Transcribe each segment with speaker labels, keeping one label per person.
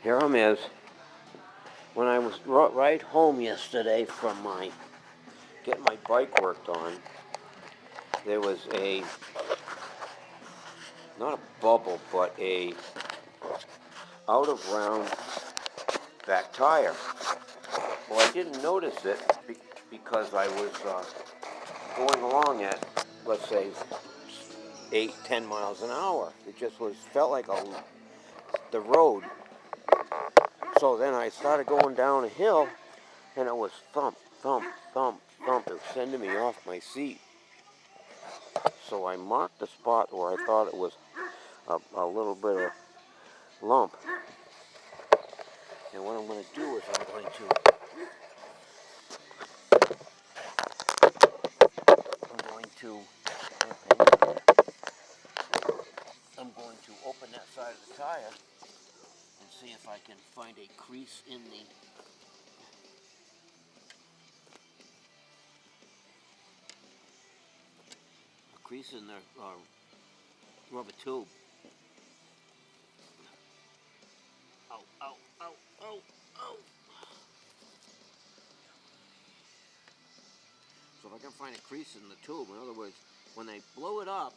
Speaker 1: Here I is. When I was right home yesterday from getting my bike worked on, there was not a bubble, but a out of round back tire. Well, I didn't notice it because I was going along at, let's say, 8, 10 miles an hour. It just felt like the road. So then I started going down a hill, and it was thump, thump, thump, thump. It was sending me off my seat. So I marked the spot where I thought it was a little bit of lump. And what I'm going to do is I'm going to open that side of the tire and see if I can find a crease in the rubber tube. Ow, ow, ow, ow, ow. So if I can find a crease in the tube, in other words, when they blew it up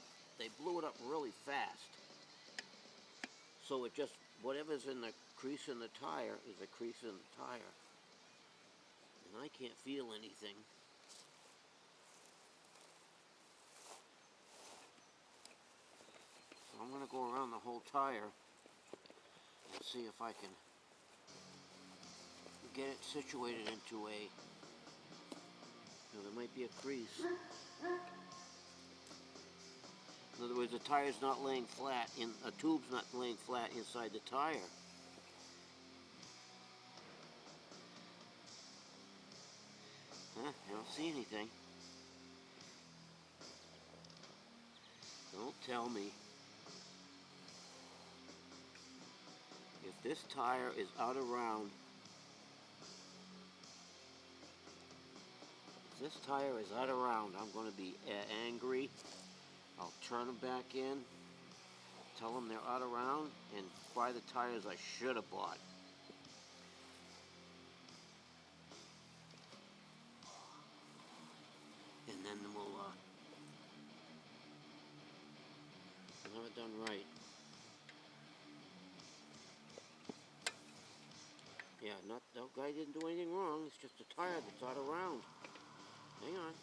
Speaker 1: really fast. So it just, whatever's in the crease in the tire is a crease in the tire. And I can't feel anything. So I'm going to go around the whole tire and see if I can get it situated into there might be a crease. In other words, the tire's not laying flat, a tube's not laying flat inside the tire. Huh? I don't see anything. Don't tell me. If this tire is out of round, I'm going to be angry. I'll turn them back in, tell them they're out of round, and buy the tires I should have bought. And then we'll have it done right. Yeah, that guy didn't do anything wrong. It's just a tire that's out of round. Hang on.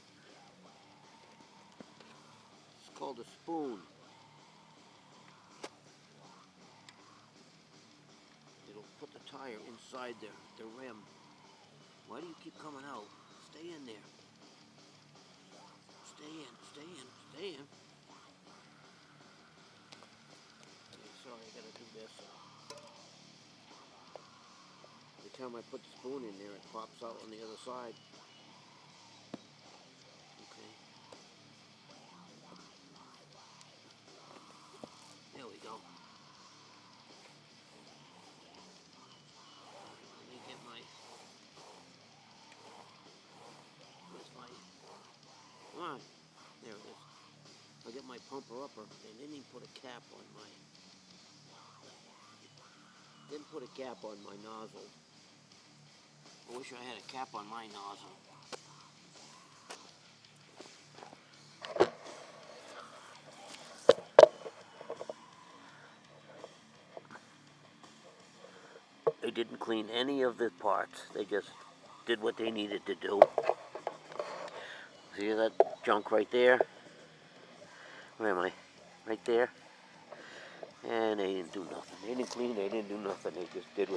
Speaker 1: It's called a spoon. It'll put the tire inside the rim. Why do you keep coming out? Stay in there. Stay in, stay in, stay in. Okay, sorry, I gotta do this. Every time I put the spoon in there, it pops out on the other side. Okay. There we go. Let me get where's my, come on. There it is. I'll get my pumper upper. They didn't even put a cap on my nozzle. I wish I had a cap on my nozzle. They didn't clean any of the parts. They just did what they needed to do. See that junk right there? Where am I? Right there? And they didn't do nothing. They didn't clean, they didn't do nothing. They just did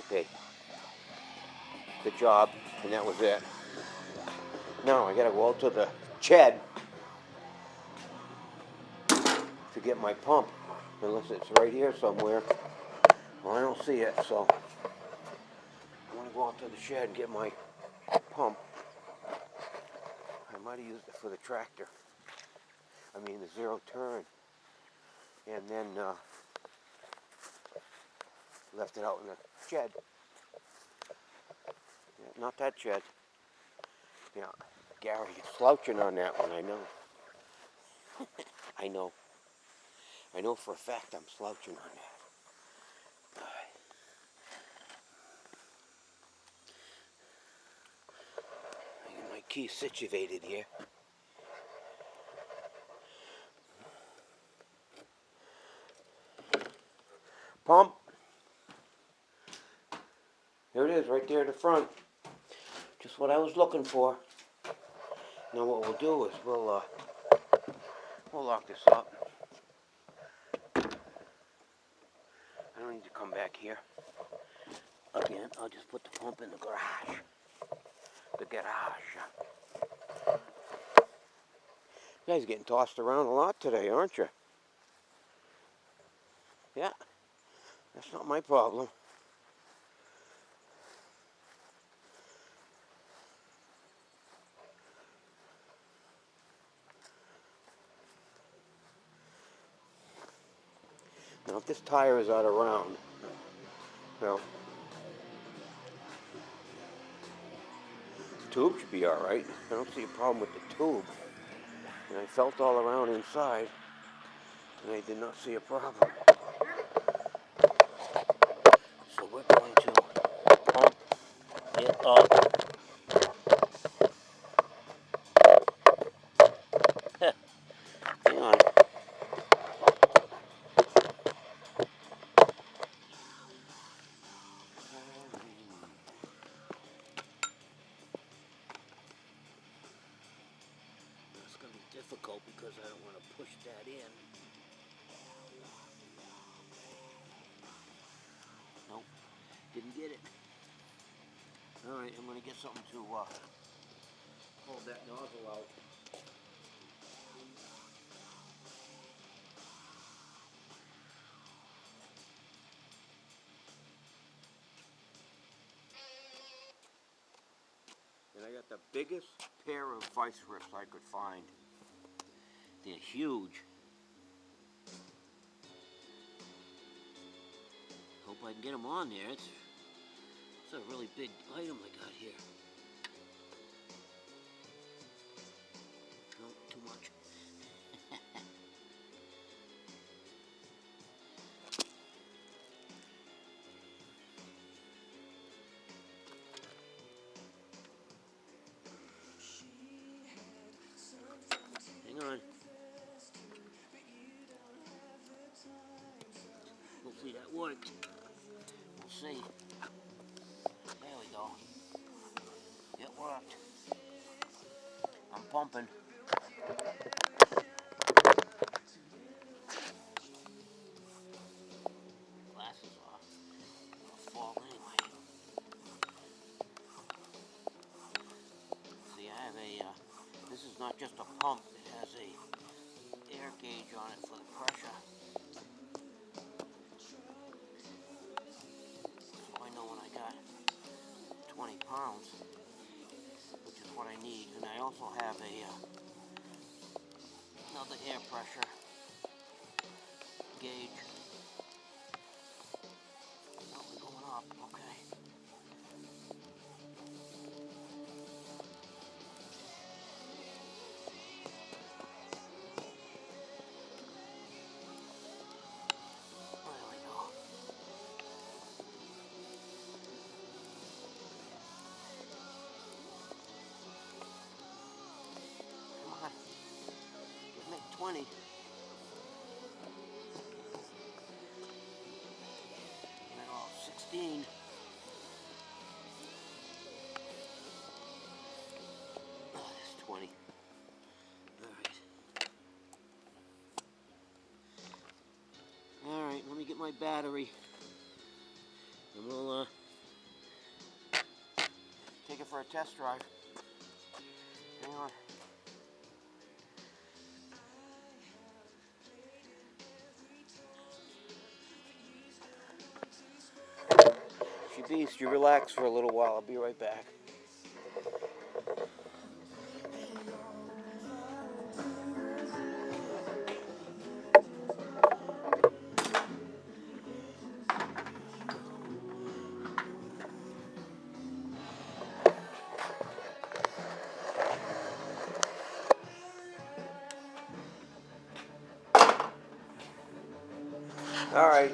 Speaker 1: the job, and that was it. Now I gotta go out to the shed to get my pump, unless it's right here somewhere. Well, I don't see it, so I'm gonna go out to the shed and get my pump. I might have used it for the tractor. I mean the zero turn. And then left it out in the shed. Yeah, not that shed. Yeah, Gary is slouching on that one, I know. I know. I know for a fact I'm slouching on that. key situated here. Pump. Here it is, right there in the front. Just what I was looking for. Now what we'll do is we'll lock this up. I don't need to come back here. Again, I'll just put the pump in the garage. The garage. You guys getting tossed around a lot today, aren't you? Yeah, that's not my problem. Now, if this tire is out of round, well, the tube should be all right. I don't see a problem with the tube. And I felt all around inside, and I did not see a problem. So we're going to pump it up. Hang on. It's going to be difficult because I don't want to push that in. Nope, didn't get it. All right, I'm going to get something to hold that nozzle out. And I got the biggest pair of vice grips I could find. They're huge. Hope I can get them on there. It's a really big item I got here. No, too much. Hang on. Hopefully that worked. We'll see. There we go. It worked. I'm pumping. Glasses off. I'll fall anyway. See, I have this is not just a pump. It has a air gauge on it for the pressure. So I know when I got 20 pounds, which is what I need. And I also have another air pressure gauge. Oh, we're going up, okay. There we go. Come on. Make 20. And then 16. Oh, that's 20. Alright, let me get my battery. And we'll take it for a test drive. Hang on. She beast, you relax for a little while. I'll be right back. All right,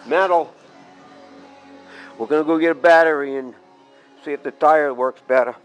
Speaker 1: metal. We're gonna go get a battery and see if the tire works better.